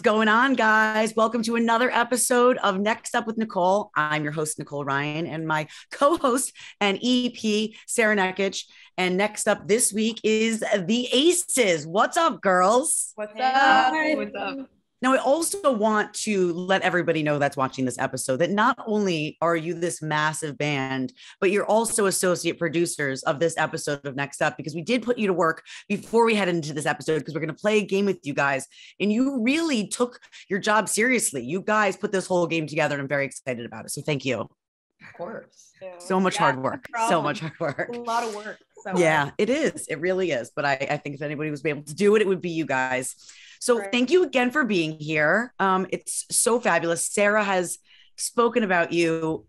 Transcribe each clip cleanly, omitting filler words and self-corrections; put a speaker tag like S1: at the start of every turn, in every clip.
S1: going on, guys? Welcome to another episode of Next Up with Nicole. I'm your host, Nicole Ryan, and my co-host and EP, Sarah Nekich. And next up this week is the Aces. What's up, girls?
S2: What's up?
S3: Hi.
S2: What's up?
S1: Now, I also want to let everybody know that's watching this episode that not only are you this massive band, but you're also associate producers of this episode of Next Up, because we did put you to work before we head into this episode, because we're going to play a game with you guys. And you really took your job seriously. You guys put this whole game together, and I'm very excited about it. So thank you.
S2: Of course.
S1: So much hard work. So much hard work.
S3: A lot of work. So
S1: Yeah, it is. It really is. But I think if anybody was able to do it, it would be you guys. So thank you again for being here. It's so fabulous. Sarah has spoken about you,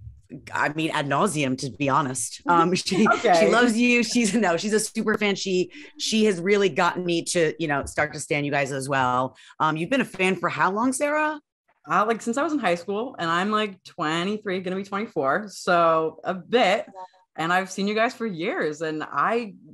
S1: I mean, ad nauseum, to be honest. She loves you. She's a super fan. She has really gotten me to, start to stand you guys as well. You've been a fan for how long, Sarah?
S4: Since I was in high school, and I'm like 23, gonna be 24, so a bit. And I've seen you guys for years, and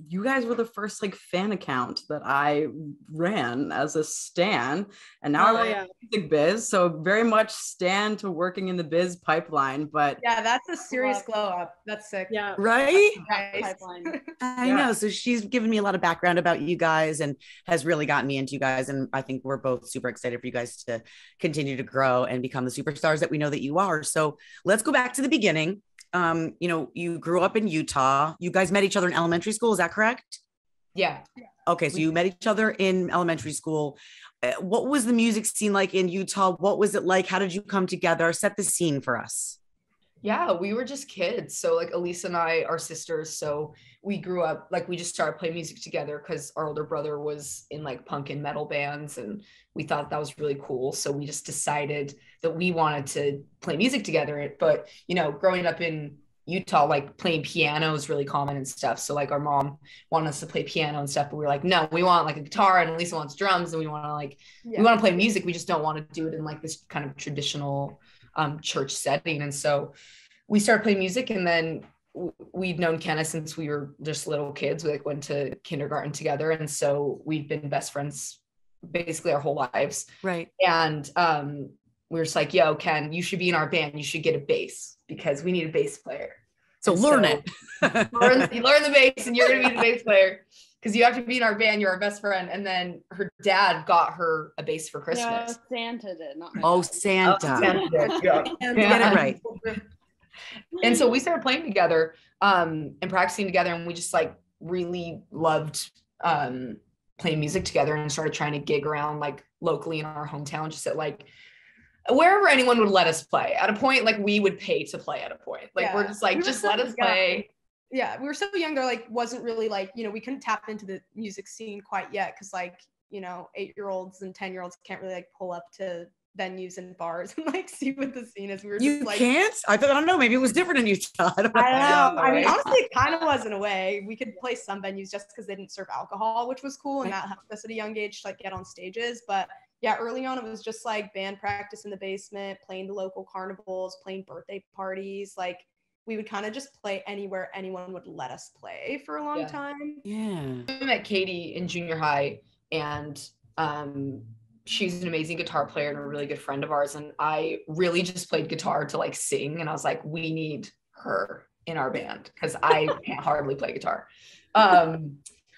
S4: you guys were the first fan account that I ran as a stan, and now I work in the music biz, so very much stan to working in the biz pipeline. But
S3: yeah, that's a serious glow up. That's sick.
S1: Yeah, right.
S3: Pipeline.
S1: I know. So she's given me a lot of background about you guys and has really gotten me into you guys, and I think we're both super excited for you guys to continue to grow and become the superstars that we know that you are. So let's go back to the beginning. You grew up in Utah. You guys met each other in elementary school. Is that correct?
S2: Yeah.
S1: Okay. So you met each other in elementary school. What was the music scene like in Utah? What was it like? How did you come together? Set the scene for us.
S2: Yeah, we were just kids. So Elise and I are sisters. So we grew up, we just started playing music together because our older brother was in punk and metal bands, and we thought that was really cool. So we just decided that we wanted to play music together. But, growing up in Utah, playing piano is really common and stuff. So our mom wanted us to play piano and stuff, but we were like, no, we want a guitar, and Elisa wants drums, and we want to we want to play music. We just don't want to do it in this kind of traditional church setting. And so we started playing music, and then we'd known Kenna since we were just little kids. We went to kindergarten together, and so we've been best friends basically our whole lives.
S1: Right.
S2: And we were just like, yo, Ken, you should be in our band. You should get a bass because we need a bass player.
S1: So learn it.
S2: learn the bass, and you're gonna be the bass player because you have to be in our band. You're our best friend. And then her dad got her a bass for Christmas.
S3: No, Santa did, not my
S1: Oh,
S3: dad.
S1: Santa.
S2: Santa did, yeah.
S1: Get it right.
S2: And so we started playing together and practicing together, and we just really loved playing music together, and started trying to gig around locally in our hometown, just at wherever anyone would let us play. At a point, we would pay to play at a point. We're just just let us play.
S3: Yeah, we were so young. There wasn't really we couldn't tap into the music scene quite yet because 8-year-olds and 10-year-olds can't really pull up to venues and bars and see what the scene is. We were
S1: You
S3: just
S1: can't? I don't know. Maybe it was different in Utah. I don't know.
S3: I don't know. I mean,
S2: Right.
S3: honestly, it kind of was in a way. We could play some venues just because they didn't serve alcohol, which was cool, and that helped us at a young age to get on stages. But yeah, early on, it was just band practice in the basement, playing the local carnivals, playing birthday parties. We would kind of just play anywhere anyone would let us play for a long time.
S1: Yeah.
S2: I met Katie in junior high, and she's an amazing guitar player and a really good friend of ours. And I really just played guitar to sing. And I was like, we need her in our band because I can't hardly play guitar.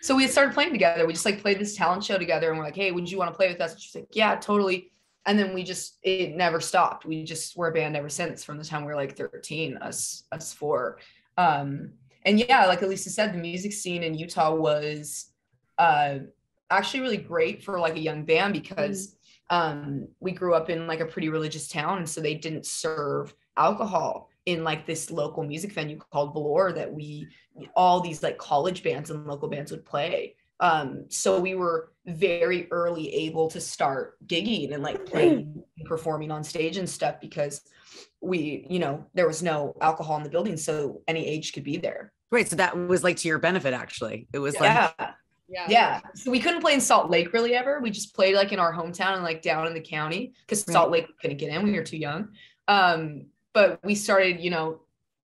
S2: So we had started playing together. We just played this talent show together, and we're like, hey, would you want to play with us? And she's like, yeah, totally. And then it never stopped. We're a band ever since, from the time we were 13, us four. And yeah, like Elisa said, the music scene in Utah was actually really great for a young band because we grew up in a pretty religious town, and so they didn't serve alcohol in this local music venue called Velour that all these college bands and local bands would play. So we were very early able to start gigging and playing and performing on stage and stuff because there was no alcohol in the building, so any age could be there.
S1: Right. So that was to your benefit, actually. It was
S2: Yeah. So we couldn't play in Salt Lake really ever. We just played in our hometown and down in the county because Salt Lake couldn't get in. We were too young. But we started,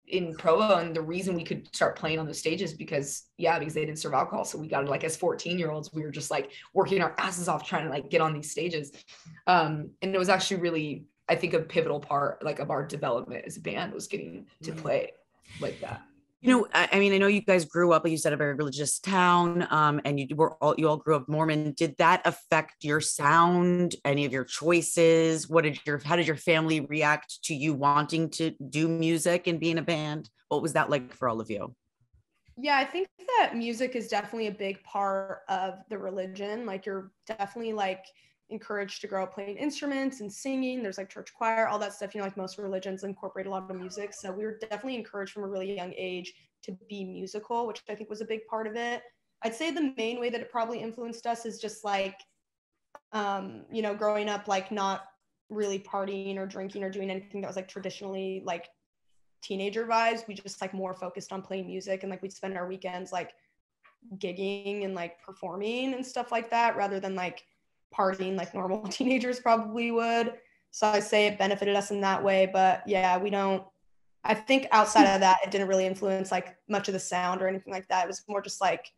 S2: in Provo, and the reason we could start playing on the stages because they didn't serve alcohol. So we got it, like, as 14-year-olds, we were just like working our asses off trying to like get on these stages. And it was actually really, I think, a pivotal part like of our development as a band was getting to play like that.
S1: You know, I mean, I know you guys grew up, like you said, a very religious town, and you all grew up Mormon. Did that affect your sound, any of your choices? How did your family react to you wanting to do music and be in a band? What was that like for all of you?
S3: Yeah, I think that music is definitely a big part of the religion. Like, you're definitely like encouraged to grow up playing instruments and singing. There's like church choir, all that stuff, you know, like most religions incorporate a lot of music. So we were definitely encouraged from a really young age to be musical, which I think was a big part of it. I'd say the main way that it probably influenced us is just like, you know, growing up, like not really partying or drinking or doing anything that was like traditionally like teenager vibes. We just like more focused on playing music, and like we'd spend our weekends like gigging and like performing and stuff like that, rather than like partying like normal teenagers probably would. So I say it benefited us in that way. But yeah, I think outside of that, it didn't really influence like much of the sound or anything like that. It was more just like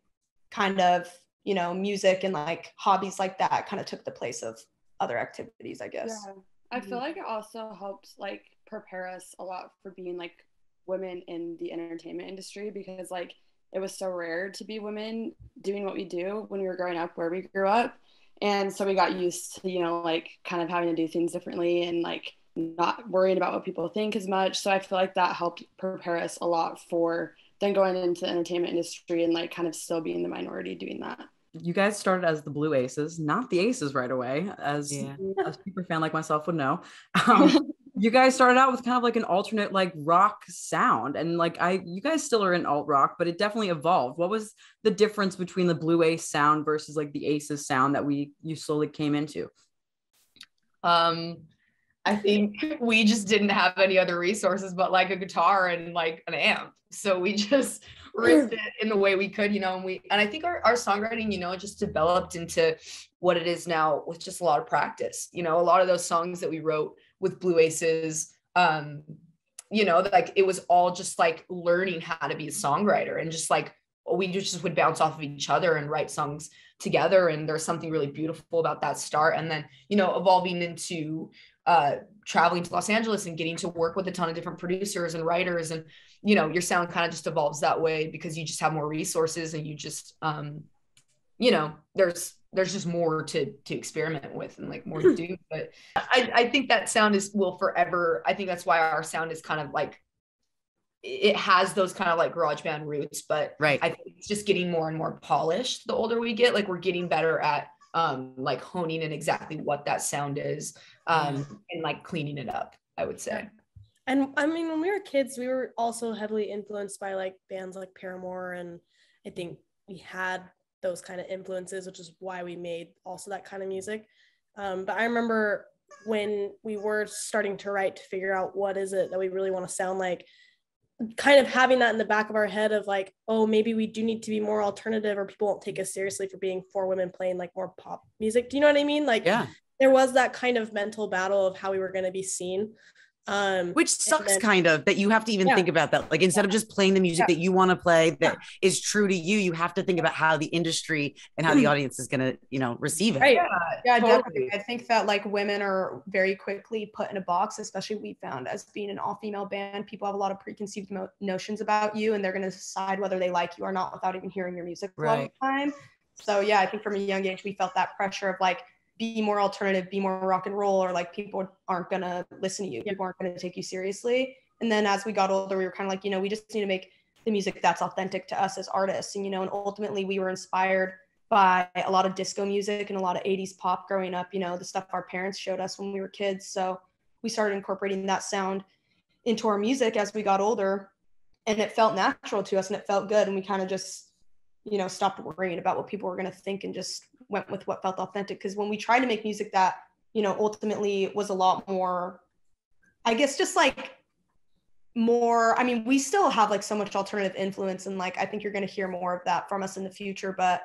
S3: kind of, you know, music and like hobbies like that kind of took the place of other activities, I guess.
S5: Yeah. I feel like it also helped like prepare us a lot for being like women in the entertainment industry, because like it was so rare to be women doing what we do when we were growing up where we grew up. And so we got used to, you know, like kind of having to do things differently and like not worrying about what people think as much. So I feel like that helped prepare us a lot for then going into the entertainment industry and like kind of still being the minority doing that.
S4: You guys started as the Blue Aces, not the Aces right away, as a super fan like myself would know. You guys started out with kind of like an alternate like rock sound, and like you guys still are in alt rock, but it definitely evolved. What was the difference between the Blue Ace sound versus like the Aces sound that you slowly came into?
S2: I think we just didn't have any other resources but like a guitar and like an amp. So we just ripped it in the way we could, you know, and I think our songwriting, you know, just developed into what it is now with just a lot of practice. You know, a lot of those songs that we wrote with Blue Aces, you know, like it was all just like learning how to be a songwriter, and just like we just would bounce off of each other and write songs together. And there's something really beautiful about that start. And then, you know, evolving into traveling to Los Angeles and getting to work with a ton of different producers and writers, and you know, your sound kind of just evolves that way because you just have more resources, and you just you know, there's just more to experiment with and like more to do. But I think that sound will forever, I think that's why our sound is kind of like, it has those kind of like garage band roots, but
S1: right.
S2: I think it's just getting more and more polished the older we get. Like we're getting better at like honing in exactly what that sound is, and like cleaning it up, I would say.
S6: And I mean, when we were kids, we were also heavily influenced by like bands like Paramore, and I think we had those kind of influences, which is why we made also that kind of music. But I remember when we were starting to write to figure out what is it that we really want to sound like, kind of having that in the back of our head of like, oh, maybe we do need to be more alternative, or people won't take us seriously for being 4 women playing like more pop music. Do you know what I mean? Like, there was that kind of mental battle of how we were going to be seen.
S1: Which sucks kind of, that you have to even think about that. Like, instead of just playing the music that you want to play that is true to you, you have to think about how the industry and how the audience is going to, you know, receive it.
S3: Right. Yeah, totally. Definitely. I think that like women are very quickly put in a box, especially we found as being an all-female band. People have a lot of preconceived notions about you, and they're going to decide whether they like you or not without even hearing your music a lot of the time. So yeah, I think from a young age, we felt that pressure of like, be more alternative, be more rock and roll, or like people aren't going to listen to you. People aren't going to take you seriously. And then as we got older, we were kind of like, you know, we just need to make the music that's authentic to us as artists. And, you know, and ultimately we were inspired by a lot of disco music and a lot of 80s pop growing up, you know, the stuff our parents showed us when we were kids. So we started incorporating that sound into our music as we got older, and it felt natural to us and it felt good. And we kind of just, you know, stopped worrying about what people were going to think and just went with what felt authentic. Because when we tried to make music that, you know, ultimately was a lot more, I guess, just like more, I mean, we still have like so much alternative influence, and like I think you're going to hear more of that from us in the future. But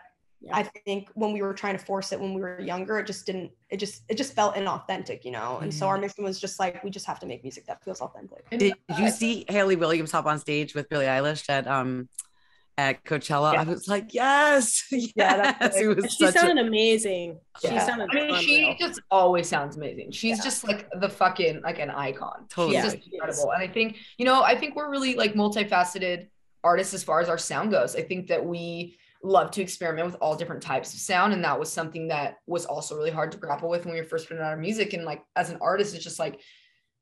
S3: I think when we were trying to force it when we were younger, it just felt inauthentic, you know? And so our mission was just like, we just have to make music that feels authentic.
S1: Did you see Haley Williams hop on stage with Billie Eilish at Coachella?
S3: Yeah.
S1: I was like, yes.
S3: That's
S1: It was
S6: she sounded amazing. She sounded
S2: she just always sounds amazing. She's just like the fucking, like an icon.
S1: Totally.
S2: She's just incredible. And I think, I think we're really like multifaceted artists as far as our sound goes. I think that we love to experiment with all different types of sound. And that was something that was also really hard to grapple with when we were first putting out our music. And like, as an artist, it's just like,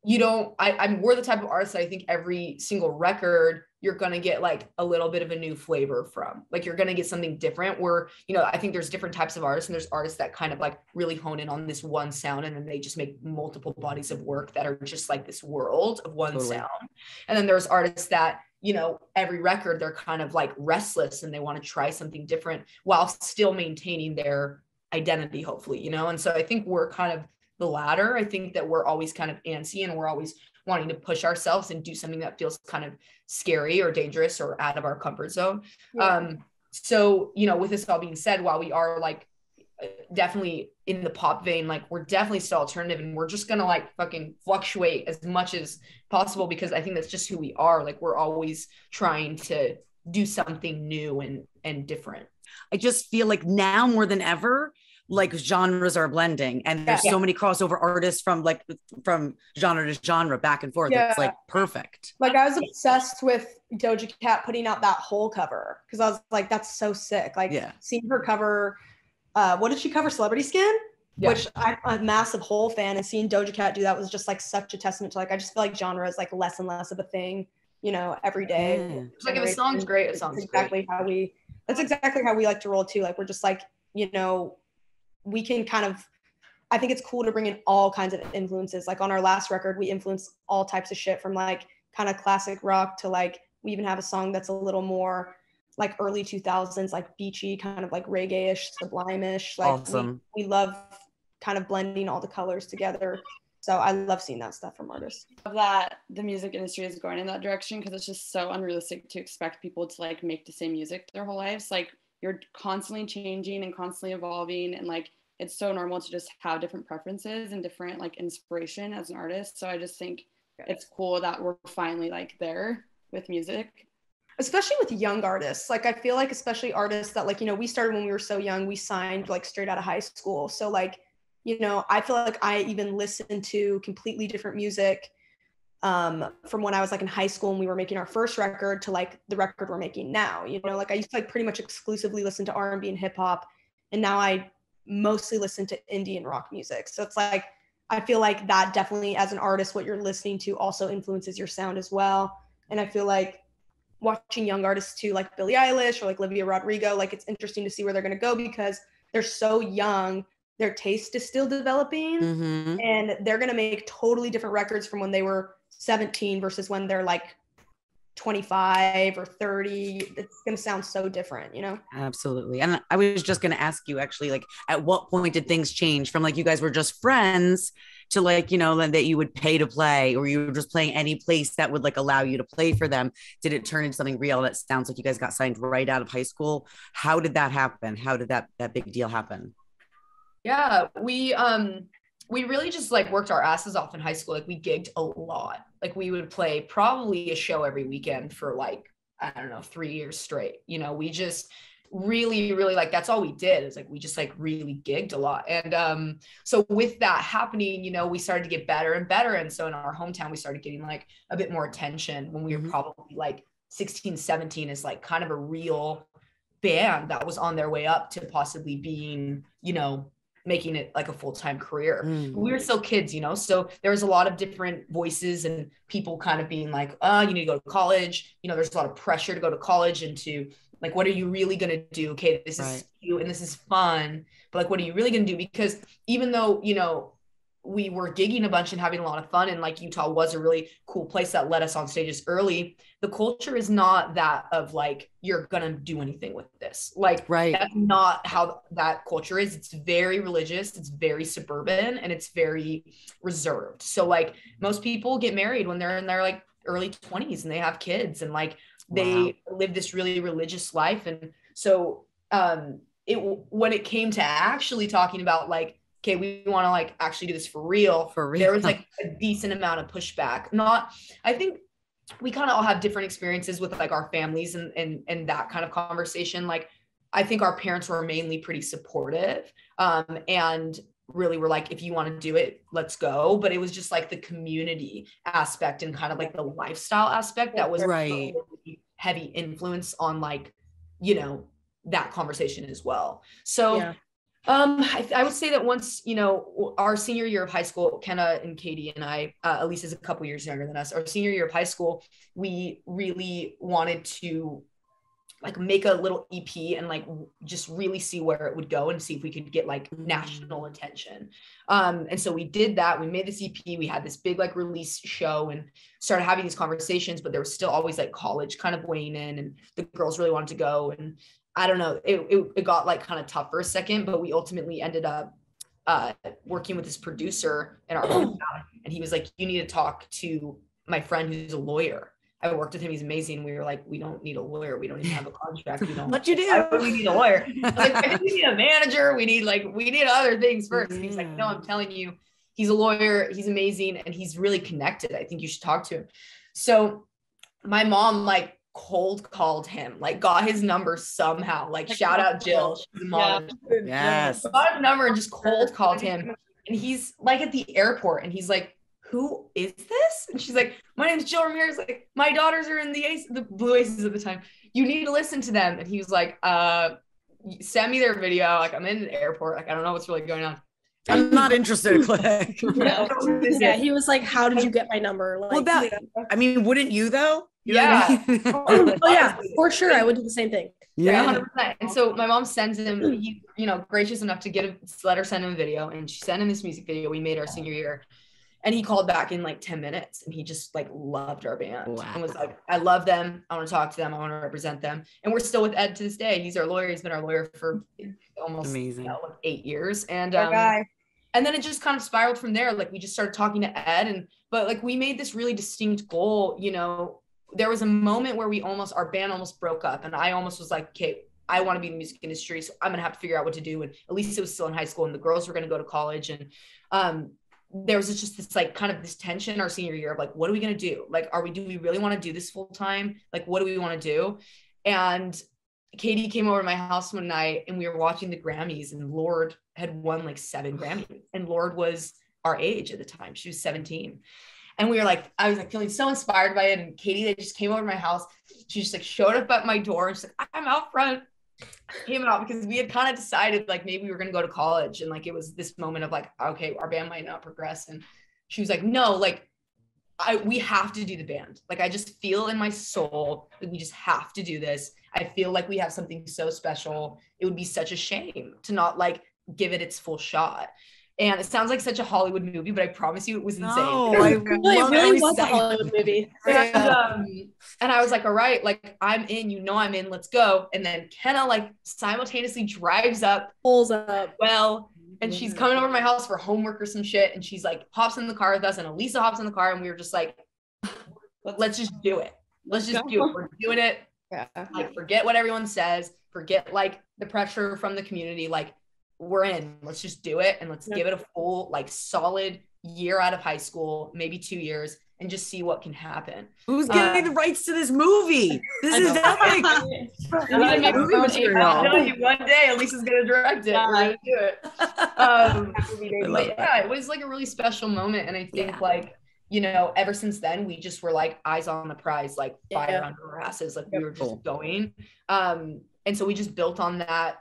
S2: we're the type of artist that I think every single record, you're going to get like a little bit of a new flavor from, like, you're going to get something different where, I think there's different types of artists, and there's artists that kind of like really hone in on this one sound. And then they just make multiple bodies of work that are just like this world of one sound. And then there's artists that, every record, they're kind of like restless and they want to try something different while still maintaining their identity, hopefully, And so I think we're kind of the latter. I think that we're always kind of antsy and we're always wanting to push ourselves and do something that feels kind of scary or dangerous or out of our comfort zone. Yeah. So, with this all being said, while we are like definitely in the pop vein, like we're definitely still alternative, and we're just going to like fucking fluctuate as much as possible, because I think that's just who we are. Like, we're always trying to do something new and different.
S1: I just feel like now more than ever, like genres are blending, and there's so many crossover artists from genre to genre back and forth. It's like perfect.
S3: Like, I was obsessed with Doja Cat putting out that whole cover, because I was like, that's so sick. Like, seeing her cover, what did she cover? Celebrity Skin? Yeah. Which I'm a massive whole fan, and seeing Doja Cat do that was just like such a testament to, like, I just feel like genre is like less and less of a thing, every day.
S2: It's like, if a song's great, a song's great.
S3: That's exactly how we like to roll too. Like, we're just like, we can kind of, I think it's cool to bring in all kinds of influences. Like, on our last record, we influenced all types of shit, from like kind of classic rock to like, we even have a song that's a little more like early 2000s, like beachy, kind of like reggae-ish, sublime-ish. Like,
S1: awesome.
S3: We love kind of blending all the colors together. So I love seeing that stuff from artists.
S5: That the music industry is going in that direction, because it's just so unrealistic to expect people to like make the same music their whole lives. Like, you're constantly changing and constantly evolving, and like, it's so normal to just have different preferences and different like inspiration as an artist. So I just think it's cool that we're finally like there with music.
S3: Especially with young artists. Like, I feel like especially artists that like, we started when we were so young, we signed like straight out of high school. So like, I feel like I even listened to completely different music from when I was like in high school and we were making our first record to like the record we're making now. Like, I used to like pretty much exclusively listen to R&B and hip hop, and now I mostly listen to indie and rock music. So it's like, I feel like that definitely, as an artist, what you're listening to also influences your sound as well. And I feel like watching young artists too, like Billie Eilish or like Olivia Rodrigo, like, it's interesting to see where they're going to go, because they're so young, their taste is still developing, and they're going to make totally different records from when they were 17 versus when they're like 25 or 30. It's going to sound so different,
S1: Absolutely. And I was just going to ask you, actually, like, at what point did things change from like you guys were just friends to like, that you would pay to play, or you were just playing any place that would like allow you to play for them? Did it turn into something real? That sounds like you guys got signed right out of high school. How did that happen? How did that big deal happen?
S2: Yeah, we really just like worked our asses off in high school. Like, we gigged a lot. Like, we would play probably a show every weekend for like, I don't know, 3 years straight. We just really, really, like, that's all we did, is like, we just like really gigged a lot. And so with that happening, we started to get better and better. And so in our hometown, we started getting like a bit more attention when we were probably like 16, 17, is like kind of a real band that was on their way up to possibly being, making it like a full-time career. We were still kids, so there was a lot of different voices and people kind of being like, you need to go to college. There's a lot of pressure to go to college and to like, what are you really going to do? Okay, this is cute and this is fun, but like, what are you really going to do? Because even though, we were gigging a bunch and having a lot of fun, and like Utah was a really cool place that let us on stages early, the culture is not that of like, you're gonna do anything with this. Like, that's not how that culture is. It's very religious, it's very suburban, and it's very reserved. So like, most people get married when they're in their like early 20s and they have kids, and like they live this really religious life. And so when it came to actually talking about like, okay, we want to like actually do this for real, there was like a decent amount of pushback. I think we kind of all have different experiences with like our families and that kind of conversation. Like, I think our parents were mainly pretty supportive, and really were like, if you want to do it, let's go. But it was just like the community aspect and kind of like the lifestyle aspect that was
S1: right.
S2: really heavy influence on like, you know, that conversation as well. So yeah. I would say that once, you know, our senior year of high school, Kenna and Katie and I, Elise is a couple years younger than us, our senior year of high school, we really wanted to like make a little EP and like just really see where it would go and see if we could get like national attention. And so we did that. We made this EP. We had this big like release show and started having these conversations, but there was still always like college kind of weighing in, and the girls really wanted to go. And I don't know, it got like kind of tough for a second, but we ultimately ended up working with this producer in our hometown, and he was like, you need to talk to my friend who's a lawyer. I worked with him. He's amazing. We were like, we don't need a lawyer. We don't even have a contract. We don't.
S1: What you do?
S2: We need a lawyer. I was like, I think we need a manager. We need other things first. And he's like, no, I'm telling you, he's a lawyer. He's amazing. And he's really connected. I think you should talk to him. So my mom like cold called him, like got his number somehow, like shout out Jill. She's the mom.
S1: Yes.
S2: Got his number and just cold called him. And he's like at the airport and he's like, who is this? And she's like, my name's Jill Ramirez. Like, my daughters are in the Blue Aces at the time. You need to listen to them. And he was like, send me their video. Like, I'm in the airport. Like, I don't know what's really going on.
S1: I'm not interested. Click.
S6: Yeah, he was like, how did you get my number? Like,
S1: well, I mean, wouldn't you though? You
S2: yeah.
S6: Oh yeah, for sure. I would do the same thing.
S2: Yeah, 100%. And so my mom sends him, he's, you know, gracious enough to let her send him a video, and she sent him this music video we made our senior year. And he called back in like 10 minutes and he just like loved our band and was like, I love them. I want to talk to them. I want to represent them. And we're still with Ed to this day. He's our lawyer. He's been our lawyer for almost like 8 years. And then it just kind of spiraled from there. Like we just started talking to Ed, but like we made this really distinct goal. You know, there was a moment where our band almost broke up, and I almost was like, okay, I want to be in the music industry, so I'm going to have to figure out what to do. And Elise was still in high school and the girls were going to go to college. And, there was just this like kind of this tension our senior year of like, what are we going to do? Like, do we really want to do this full time? Like, what do we want to do? And Katie came over to my house one night and we were watching the Grammys, and Lorde had won like 7 Grammys, and Lorde was our age at the time. She was 17. And we were like, I was like feeling so inspired by it. And Katie, they just came over to my house. She just like showed up at my door and she's like, I'm out front. Came out because we had kind of decided like maybe we were going to go to college, and like it was this moment of like, okay, our band might not progress. And she was like, no, like we have to do the band. Like I just feel in my soul that we just have to do this. I feel like we have something so special. It would be such a shame to not like give it its full shot. And it sounds like such a Hollywood movie, but I promise you it was insane.
S6: No, it really was a Hollywood movie.
S2: And I was like, all right, like I'm in, you know, I'm in, let's go. And then Kenna like simultaneously pulls up. And she's coming over to my house for homework or some shit. And she's like, hops in the car with us, and Alisa hops in the car, and we were just like, let's just do it. Let's just do it. We're doing it. Yeah. Like, forget what everyone says. Forget like the pressure from the community. Like, we're in, let's just do it. And let's give it a full, like solid year out of high school, maybe 2 years, and just see what can happen.
S1: Who's getting the rights to this movie? This is epic.
S2: One day Elise is going to direct it. We're going to do it. But yeah, it was like a really special moment. And I think like, you know, ever since then, we just were like eyes on the prize, like fire under our asses. Like we were just going. And so we just built on that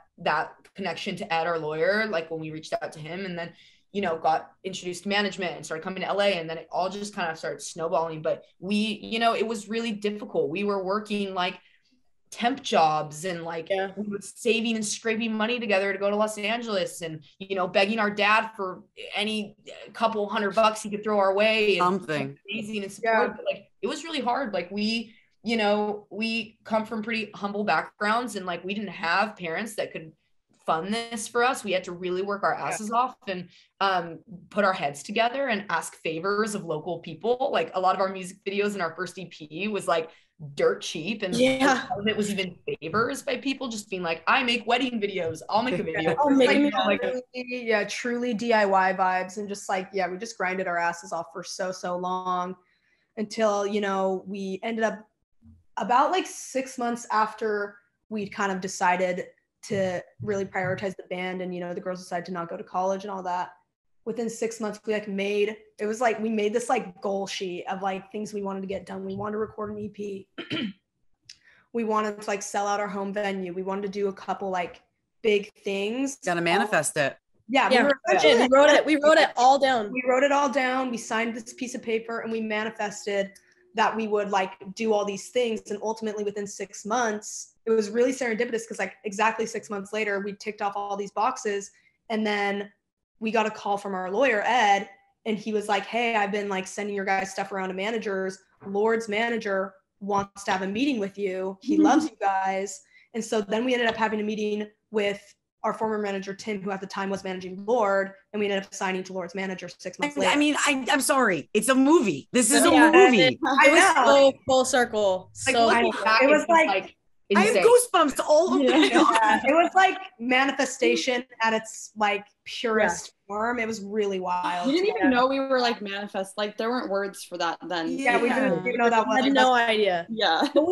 S2: connection to Ed, our lawyer, like when we reached out to him, and then, you know, got introduced to management and started coming to LA, and then it all just kind of started snowballing. But we, you know, it was really difficult. We were working like temp jobs and like we were saving and scraping money together to go to Los Angeles, and, you know, begging our dad for any couple $100 he could throw our way.
S1: Something
S2: amazing and support. But like, it was really hard. Like we, you know, we come from pretty humble backgrounds, and like we didn't have parents that could fund this for us. We had to really work our asses off and put our heads together and ask favors of local people. Like a lot of our music videos in our first EP was like dirt cheap, and
S6: Yeah.
S2: part of it was even favors by people just being like, I make wedding videos, I'll make a video.
S6: I'll make a
S2: like,
S3: Yeah, truly DIY vibes, and just like, yeah, we just grinded our asses off for so long until, you know, we ended up about like 6 months after we'd kind of decided to really prioritize the band, and, you know, the girls decided to not go to college and all that. Within 6 months, we made this like goal sheet of like things we wanted to get done. We wanted to record an EP. We wanted to like sell out our home venue. We wanted to do a couple like big things.
S1: Gotta manifest it.
S3: Yeah,
S6: We wrote it all down.
S3: We wrote it all down. We signed this piece of paper and we manifested that we would like do all these things. And ultimately within 6 months, it was really serendipitous because like exactly 6 months later, we ticked off all these boxes. And then we got a call from our lawyer, Ed, and he was like, hey, I've been like sending your guys stuff around to managers. Lord's manager wants to have a meeting with you. He loves you guys. And so then we ended up having a meeting with our former manager, Tim, who at the time was managing Lord, and we ended up signing to Lord's manager 6 months later.
S1: I mean, I'm sorry. It's a movie. This is a movie.
S3: I know.
S6: So full circle. So
S2: like,
S3: it was like
S1: I have goosebumps all over me.
S3: It was like manifestation at its like purest form. It was really wild.
S5: We didn't even know we were like manifest. Like there weren't words for that then.
S3: Yeah, we didn't even know that was.
S6: I had no idea.
S5: Yeah.
S6: But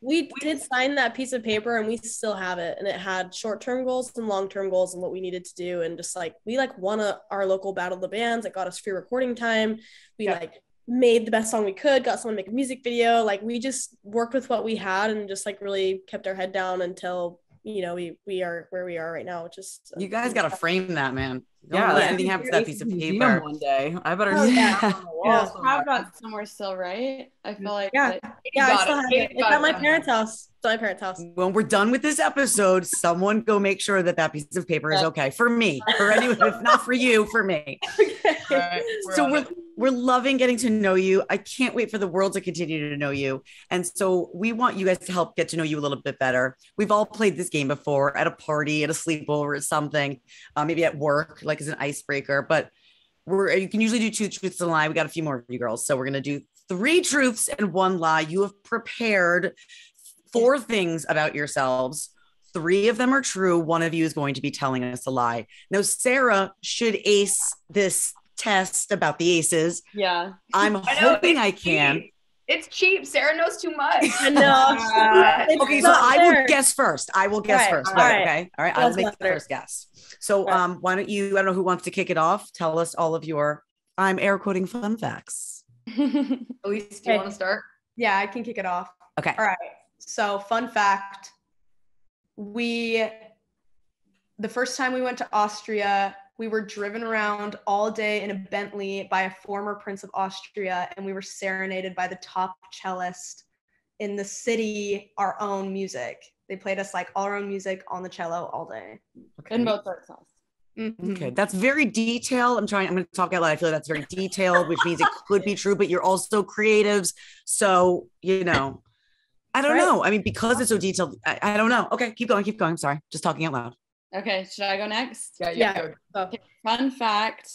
S6: we did sign that piece of paper, and we still have it, and it had short-term goals and long-term goals and what we needed to do, and just like we like won our local battle of the bands. It got us free recording time. We like made the best song we could, got someone to make a music video. Like we just worked with what we had and just like really kept our head down until, you know, we are where we are right now, which is
S1: you guys got to frame that, man.
S4: Yeah,
S1: let anything happen to that piece of paper
S4: one day. I better
S6: yeah.
S5: I have that somewhere still, right? I feel like
S6: I still have it. It's at my parents' house. It's at my parents' house.
S1: When we're done with this episode, someone go make sure that that piece of paper is okay for me, for anyone, if not for you, for me.
S2: Right,
S1: So we're loving getting to know you. I can't wait for the world to continue to know you. And so we want you guys to help get to know you a little bit better. We've all played this game before at a party, at a sleepover, at something, maybe at work, like as an icebreaker, but you can usually do 2 truths and a lie. We got a few more of you girls. So we're going to do 3 truths and 1 lie. You have prepared 4 things about yourselves. 3 of them are true. 1 of you is going to be telling us a lie. Now, Sarah should ace this test about the aces.
S5: Yeah.
S1: I'm hoping I can.
S2: It's cheap. Sarah knows too much.
S6: I know.
S1: Okay, so I will guess first. I will guess first.
S6: All right.
S1: Okay. All right. I'll make the first guess. So why don't you, I don't know who wants to kick it off. Tell us all of your, I'm air quoting fun facts.
S2: Elise, do you want to start?
S3: Yeah, I can kick it off.
S1: Okay.
S3: All right. So fun fact, the first time we went to Austria, we were driven around all day in a Bentley by a former Prince of Austria, and we were serenaded by the top cellist in the city, our own music. They played us like all our own music on the cello all day.
S1: Okay.
S5: In Mozart's house.
S3: Mm-hmm.
S1: Okay, that's very detailed. I'm going to talk out loud. I feel like that's very detailed, which means it could be true, but you're also creatives. So, you know, I don't know. I mean, because it's so detailed, I don't know. Okay, keep going. I'm sorry. Just talking out loud.
S5: Okay, should I go next?
S3: Yeah.
S5: Okay. Fun fact,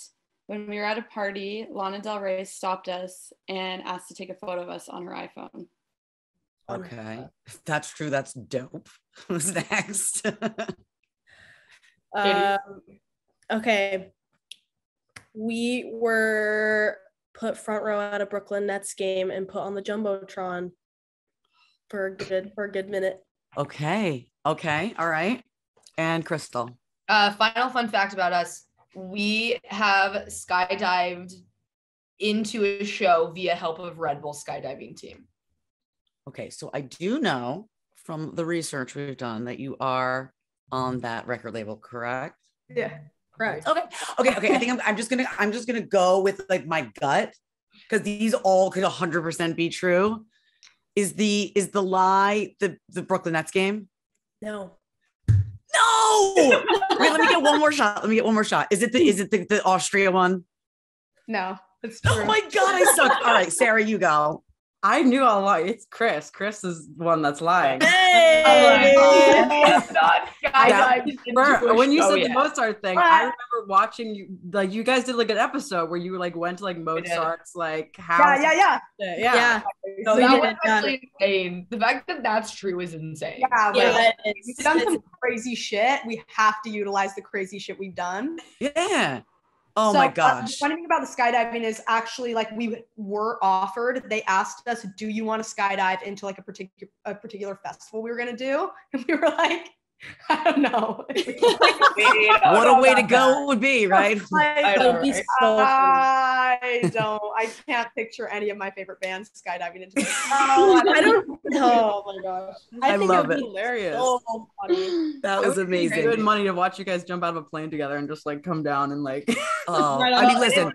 S5: when we were at a party, Lana Del Rey stopped us and asked to take a photo of us on her iPhone.
S1: Okay, if that's true, that's dope. Who's next?
S6: Okay. We were put front row at a Brooklyn Nets game and put on the Jumbotron for a good minute.
S1: Okay. All right. And Cristal.
S2: Final fun fact about us. We have skydived into a show via help of Red Bull skydiving team.
S1: Okay. So I do know from the research we've done that you are on that record label, correct?
S3: Yeah. Correct.
S1: Okay. I think I'm just gonna go with like my gut, because these all could 100% be true. Is the lie the Brooklyn Nets game?
S6: No.
S1: Wait, let me get one more shot. Is it the Austria one?
S3: No, it's true.
S1: Oh my God, I suck. All right, Sarah, you go.
S4: I knew all along. It's Chris. Chris is the one that's lying.
S6: Hey!
S4: When you said the Mozart thing, I remember watching you. Like you guys did like an episode where you like went to like Mozart's like house.
S6: Yeah.
S2: So that was actually insane. The fact that that's true is insane.
S3: We've done some crazy shit. We have to utilize the crazy shit we've done.
S1: Yeah. Oh my gosh.
S3: The funny thing about the skydiving is actually like we were offered, they asked us, do you want to skydive into like a particular festival we were going to do? And we were like, I don't know.
S1: What a way to go it would be, right?
S3: I can't picture any of my favorite bands skydiving into
S6: I don't know. Oh my gosh.
S1: I
S6: think
S1: love it.
S4: Hilarious.
S3: so funny.
S1: That was amazing.
S4: Good money to watch you guys jump out of a plane together and just like come down and like
S1: I mean, listen,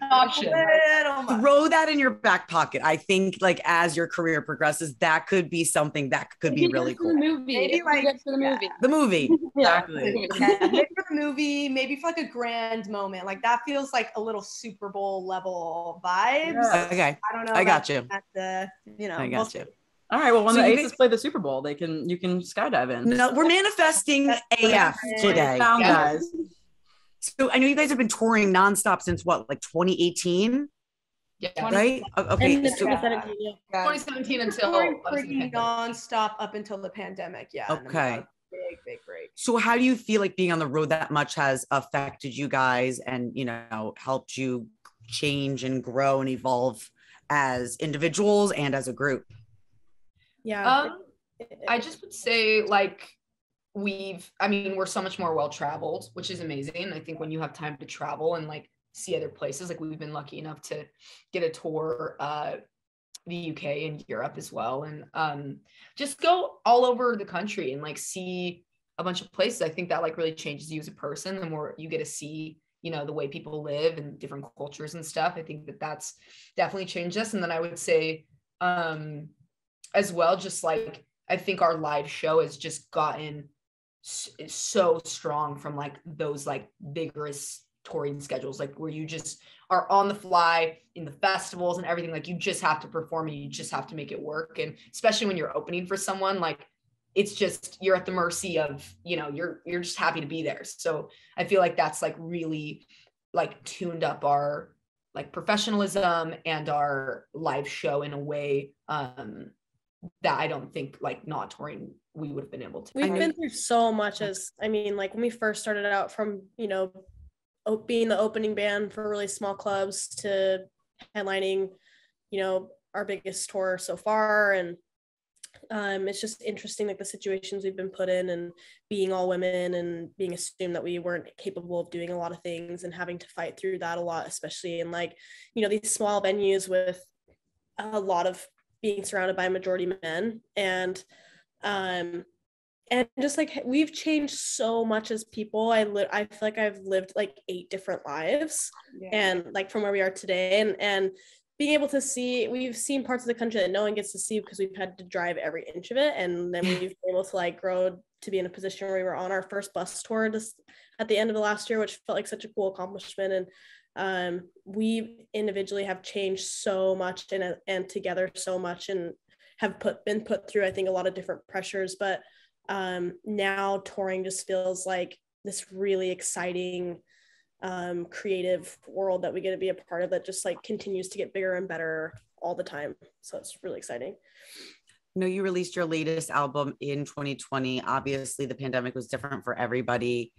S1: throw that in your back pocket. I think like as your career progresses, that could be something that could be really cool.
S3: Maybe like
S5: for the movie.
S1: The movie.
S4: Exactly.
S3: Maybe for the movie, maybe for like a grand moment. Like that feels like a little Super Bowl level vibes.
S1: Yeah. Okay.
S3: I don't know.
S1: I got you.
S3: I
S1: got you.
S4: All right. Well, when
S1: So
S4: the
S1: you
S4: Aces play the Super Bowl, you can skydive in.
S1: No, we're manifesting AF today.
S4: Down, guys.
S1: So I know you guys have been touring nonstop since what, like 2018?
S2: Yeah.
S1: Right? Okay.
S6: And
S1: So,
S2: 2017 until
S3: Touring pretty nonstop up until the pandemic. Yeah.
S1: okay.
S3: Big break.
S1: So how do you feel like being on the road that much has affected you guys and, you know, helped you change and grow and evolve as individuals and as a group?
S6: Yeah.
S2: I just would say like we're so much more well-traveled, which is amazing. I think when you have time to travel and like see other places, like we've been lucky enough to get a tour, the UK and Europe as well. And just go all over the country and like see a bunch of places. I think that like really changes you as a person. The more you get to see, you know, the way people live and different cultures and stuff. I think that that's definitely changed us. And then I would say as well, just like, I think our live show has just gotten so strong from like those like vigorous touring schedules, like where you just are on the fly in the festivals and everything. Like you just have to perform and you just have to make it work. And especially when you're opening for someone, like it's just, you're at the mercy of, you know, you're just happy to be there. So I feel like that's like really like tuned up our like professionalism and our live show in a way that I don't think like not touring we would have been able to.
S6: We've been through so much like when we first started out from, you know, being the opening band for really small clubs to headlining, you know, our biggest tour so far. And it's just interesting, like the situations we've been put in and being all women and being assumed that we weren't capable of doing a lot of things and having to fight through that a lot, especially in like, you know, these small venues with a lot of being surrounded by majority men. And just like we've changed so much as people. I feel like I've lived like 8 different lives, and like from where we are today, and being able to see, we've seen parts of the country that no one gets to see because we've had to drive every inch of it. And then we've been able to like grow to be in a position where we were on our first bus tour just at the end of the last year, which felt like such a cool accomplishment. And we individually have changed so much and together so much, and have been put through, I think, a lot of different pressures. But now touring just feels like this really exciting creative world that we get to be a part of, that just like continues to get bigger and better all the time. So it's really exciting.
S1: You know, you released your latest album in 2020. Obviously the pandemic was different for everybody.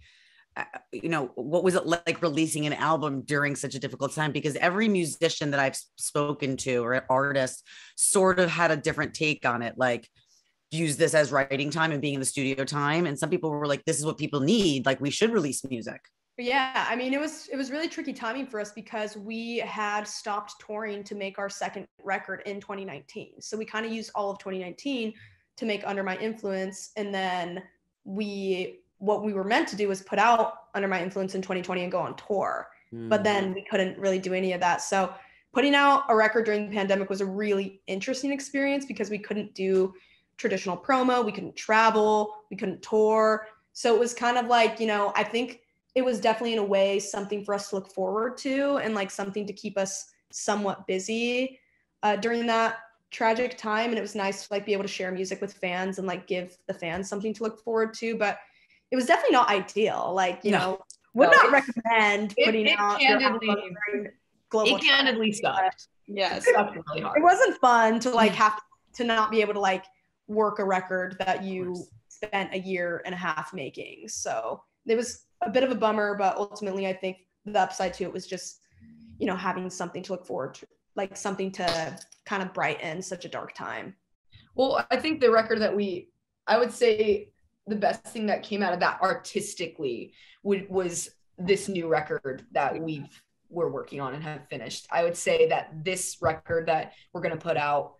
S1: You know, what was it like releasing an album during such a difficult time? Because every musician that I've spoken to or artist sort of had a different take on it. Like, use this as writing time and being in the studio time. And some people were like, this is what people need. Like, we should release music.
S3: Yeah, I mean, it was really tricky timing for us because we had stopped touring to make our second record in 2019. So we kind of used all of 2019 to make Under My Influence. And then what we were meant to do was put out Under My Influence in 2020 and go on tour. But then we couldn't really do any of that. So putting out a record during the pandemic was a really interesting experience because we couldn't do traditional promo, we couldn't travel, we couldn't tour. So it was kind of like, you know, I think it was definitely in a way something for us to look forward to and like something to keep us somewhat busy during that tragic time, and it was nice to like be able to share music with fans and like give the fans something to look forward to, but it was definitely not ideal. Like, you know, would not recommend putting out
S2: it candidly sucked.
S5: Yeah,
S2: it sucked really hard.
S3: It wasn't fun to like have to not be able to like work a record that you spent a year and a half making. So it was a bit of a bummer, but ultimately I think the upside to it was just, you know, having something to look forward to, like something to kind of brighten such a dark time.
S2: Well, I think the record that I would say the best thing that came out of that artistically was this new record that we're working on and have finished. I would say that this record that we're going to put out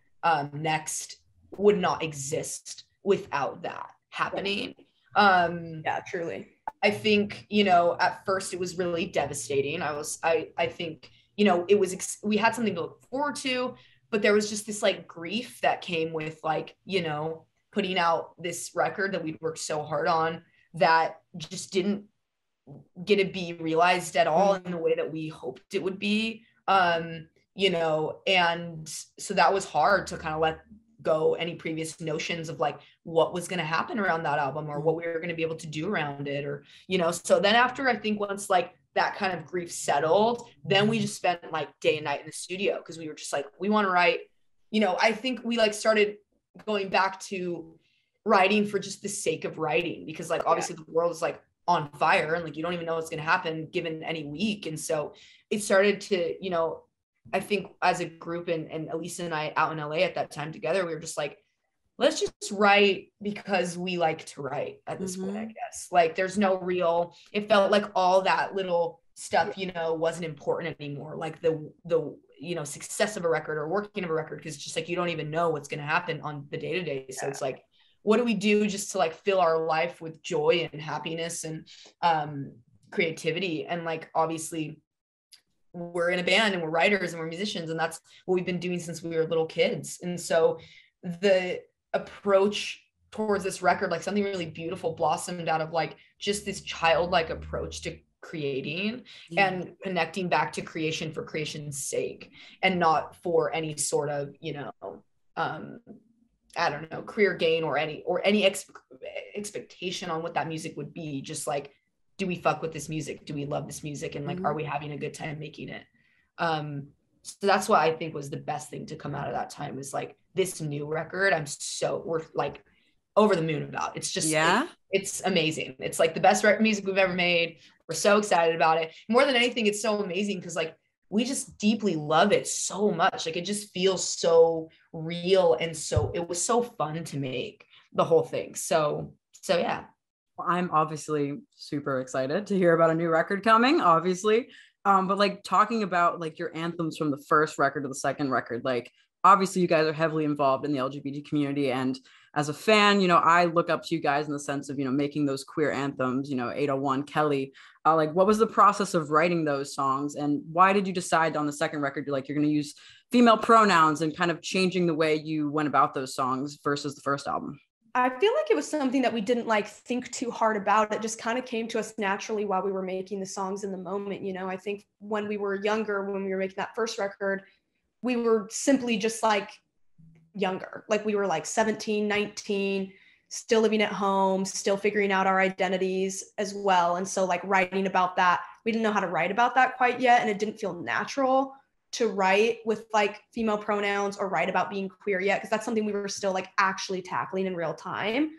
S2: next would not exist without that happening.
S3: Yeah, truly.
S2: I think, you know, at first it was really devastating. I think, you know, it was, we had something to look forward to, but there was just this like grief that came with like, you know, putting out this record that we'd worked so hard on that just didn't get to be realized at all in the way that we hoped it would be. You know, and so that was hard to kind of let go any previous notions of like what was going to happen around that album or what we were going to be able to do around it, or, you know. So then after, I think once like that kind of grief settled, then we just spent like day and night in the studio, because we were just like, we want to write, you know. I think we like started going back to writing for just the sake of writing, because like obviously the world is like on fire and like you don't even know what's going to happen given any week. And so it started to, you know, I think as a group, and Elise and I out in LA at that time together, we were just like, let's just write because we like to write at this point, I guess. Like there's no real, it felt like all that little stuff, you know, wasn't important anymore. Like the, you know, success of a record or working of a record, because it's just like, you don't even know what's going to happen on the day-to-day. So it's like, what do we do just to like fill our life with joy and happiness and creativity? And like, obviously we're in a band and we're writers and we're musicians, and that's what we've been doing since we were little kids. And so the approach towards this record, like something really beautiful blossomed out of like just this childlike approach to creating and connecting back to creation for creation's sake, and not for any sort of, you know, I don't know, career gain or any expectation on what that music would be. Just like, do we fuck with this music? Do we love this music? And like, are we having a good time making it? So that's what I think was the best thing to come out of that time, is like this new record. We're like over the moon about. It's just, it's amazing. It's like the best music we've ever made. We're so excited about it. More than anything, it's so amazing because like, we just deeply love it so much. Like it just feels so real. And so it was so fun to make the whole thing. So yeah.
S4: I'm obviously super excited to hear about a new record coming, obviously. But like talking about like your anthems from the first record to the second record, like obviously you guys are heavily involved in the LGBT community. And as a fan, you know, I look up to you guys in the sense of, you know, making those queer anthems, you know, 801, Kelly. Like what was the process of writing those songs, and why did you decide on the second record you're going to use female pronouns and kind of changing the way you went about those songs versus the first album?
S3: I feel like it was something that we didn't like think too hard about. It just kind of came to us naturally while we were making the songs in the moment. You know, I think when we were younger, when we were making that first record, we were simply just like younger. Like we were like 17, 19, still living at home, still figuring out our identities as well. And so like writing about that, we didn't know how to write about that quite yet. And it didn't feel natural to write with like female pronouns or write about being queer yet, because that's something we were still like actually tackling in real time.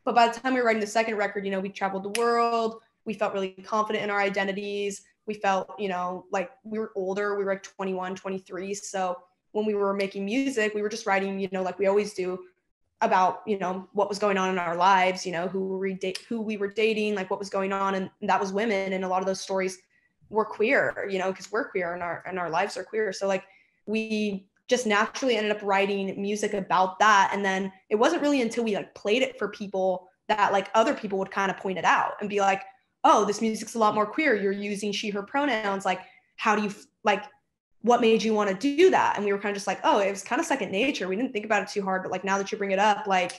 S3: But by the time we were writing the second record, you know, we traveled the world, we felt really confident in our identities, we felt, you know, like we were older, we were like 21, 23. So when we were making music, we were just writing, you know, like we always do, about, you know, what was going on in our lives, you know, who we were dating, like what was going on, and that was women, and a lot of those stories were queer, you know, because we're queer and our lives are queer. So like we just naturally ended up writing music about that. And then it wasn't really until we like played it for people that like other people would kind of point it out and be like, oh, this music's a lot more queer, you're using she, her pronouns, like how do you like, what made you want to do that? And we were kind of just like, oh, it was kind of second nature, we didn't think about it too hard, but like now that you bring it up, like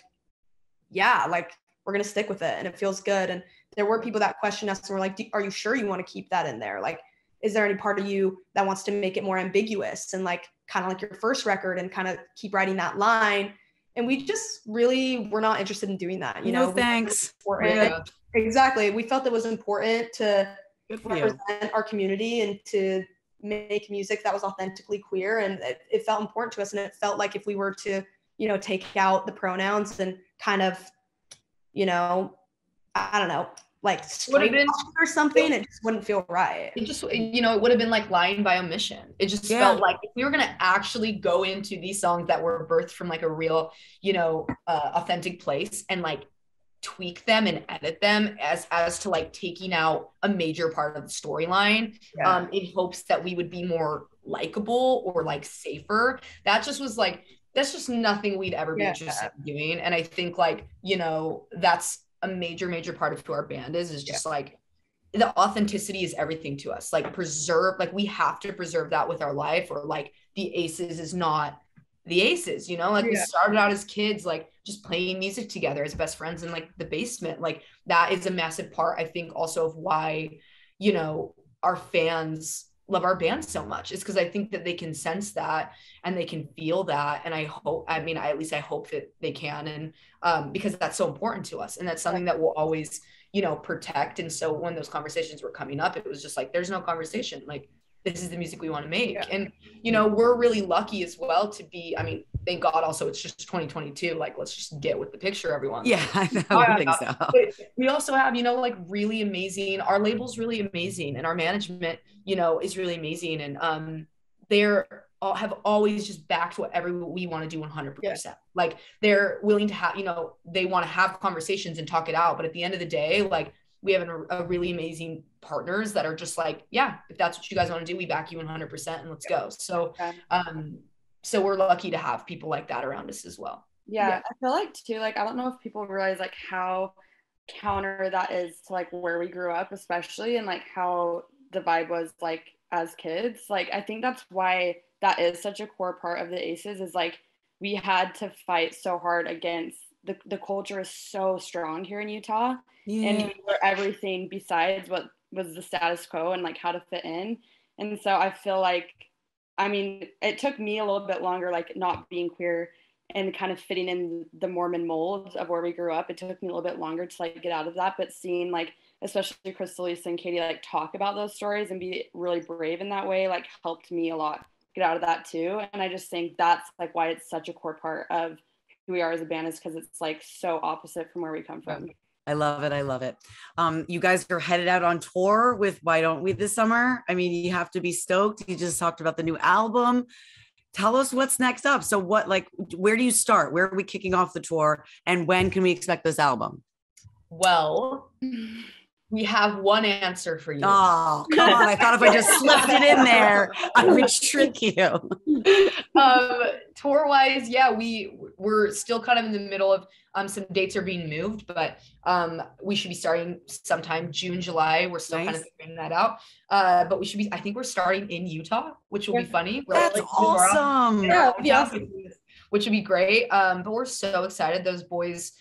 S3: yeah, like we're gonna stick with it and it feels good. And there were people that questioned us and were like, are you sure you want to keep that in there? Like, is there any part of you that wants to make it more ambiguous and like kind of like your first record and kind of keep writing that line. And we just really were not interested in doing that.
S1: No, thanks.
S3: Yeah. Exactly. We felt it was important to represent our community and to make music that was authentically queer. And it felt important to us. And it felt like if we were to, you know, take out the pronouns and kind of, you know, I don't know, like
S2: would have been
S3: or something, it just wouldn't feel right.
S2: It just, you know, it would have been like lying by omission. It just felt like if we were going to actually go into these songs that were birthed from like a real, you know, authentic place and like tweak them and edit them as to like taking out a major part of the storyline in hopes that we would be more likable or like safer. That just was like, that's just nothing we'd ever be interested in doing. And I think like, you know, that's a major part of who our band is just like the authenticity is everything to us. Like preserve, like we have to preserve that with our life, or like the Aces is not the Aces, you know, like we started out as kids, like just playing music together as best friends in like the basement. Like that is a massive part, I think, also of why, you know, our fans love our band so much. It's because I think that they can sense that and they can feel that. And I hope, I mean, at least I hope that they can. And because that's so important to us. And that's something that we'll always, you know, protect. And so when those conversations were coming up, it was just like, there's no conversation. Like, this is the music we want to make. And, you know, we're really lucky as well to be, I mean, thank God also it's just 2022. Like, let's just get with the picture, everyone.
S1: Yeah, I think so.
S2: But we also have, you know, like really amazing, our label's really amazing and our management, you know, is really amazing. And have always just backed whatever we want to do 100%. Yeah. Like they're willing to have, you know, they want to have conversations and talk it out. But at the end of the day, like we have a really amazing partners that are just like, yeah, if that's what you guys want to do, we back you 100% and let's go. So, so we're lucky to have people like that around us as well.
S5: Yeah. I feel like too, like, I don't know if people realize like how counter that is to like where we grew up, especially, and like how the vibe was like as kids. Like, I think that's why that is such a core part of the Aces is like, we had to fight so hard against the culture is so strong here in Utah and for everything besides what was the status quo and like how to fit in. And so I feel like, I mean, it took me a little bit longer, like not being queer and kind of fitting in the Mormon mold of where we grew up. It took me a little bit longer to like get out of that, but seeing like, especially Cristal, Elise, and Katie like talk about those stories and be really brave in that way, like helped me a lot get out of that too. And I just think that's like why it's such a core part of who we are as a band, is because it's like so opposite from where we come from.
S1: I love it. I love it. You guys are headed out on tour with Why Don't We this summer. I mean, you have to be stoked. You just talked about the new album. Tell us what's next up. So what, like, where do you start? Where are we kicking off the tour? And when can we expect this album?
S2: Well, we have one answer for you.
S1: Oh, come on. I thought if I just slipped it in there, I would trick you.
S2: Tour wise, yeah, we're still kind of in the middle of some dates are being moved, but we should be starting sometime June, July. We're still kind of figuring that out. But we should be, I think we're starting in Utah, which will be funny.
S1: That's like, awesome.
S2: Yeah, which would be great. But we're so excited. Those boys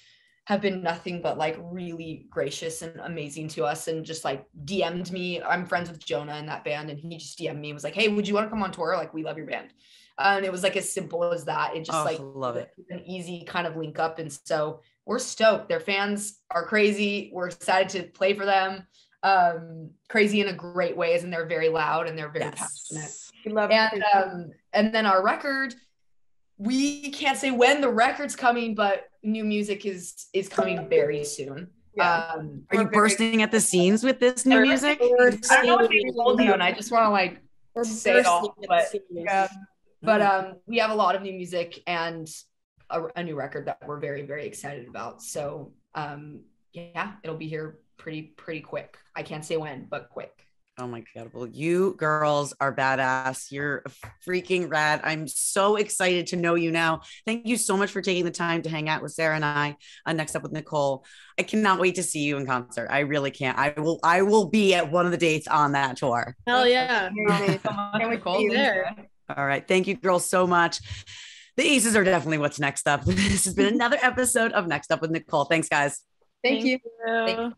S2: have been nothing but like really gracious and amazing to us, and just like DM'd me. I'm friends with Jonah in that band, and he just DM'd me and was like, hey, would you want to come on tour? Like, we love your band. And it was like as simple as that. It just
S1: love it.
S2: An easy kind of link up. And so we're stoked. Their fans are crazy. We're excited to play for them. Crazy in a great way, as in they're very loud and they're very passionate.
S3: We love it.
S2: And then our record, we can't say when the record's coming, but new music is coming very soon.
S1: Yeah. Are you bursting at the seams with this new music?
S2: I don't know what they told you, and I just want to like say it all, but we have a lot of new music and a new record that we're very, very excited about. So yeah, it'll be here pretty quick. I can't say when, but quick.
S1: Oh my God. Well, you girls are badass. You're freaking rad. I'm so excited to know you now. Thank you so much for taking the time to hang out with Sarah and I on Next Up with Nicole. I cannot wait to see you in concert. I really can't. I will be at one of the dates on that tour.
S6: Hell yeah.
S2: Nicole, there.
S1: All right. Thank you girls so much. The Aces are definitely what's next up. This has been another episode of Next Up with Nicole. Thanks, guys.
S3: Thank you.
S2: Thank you.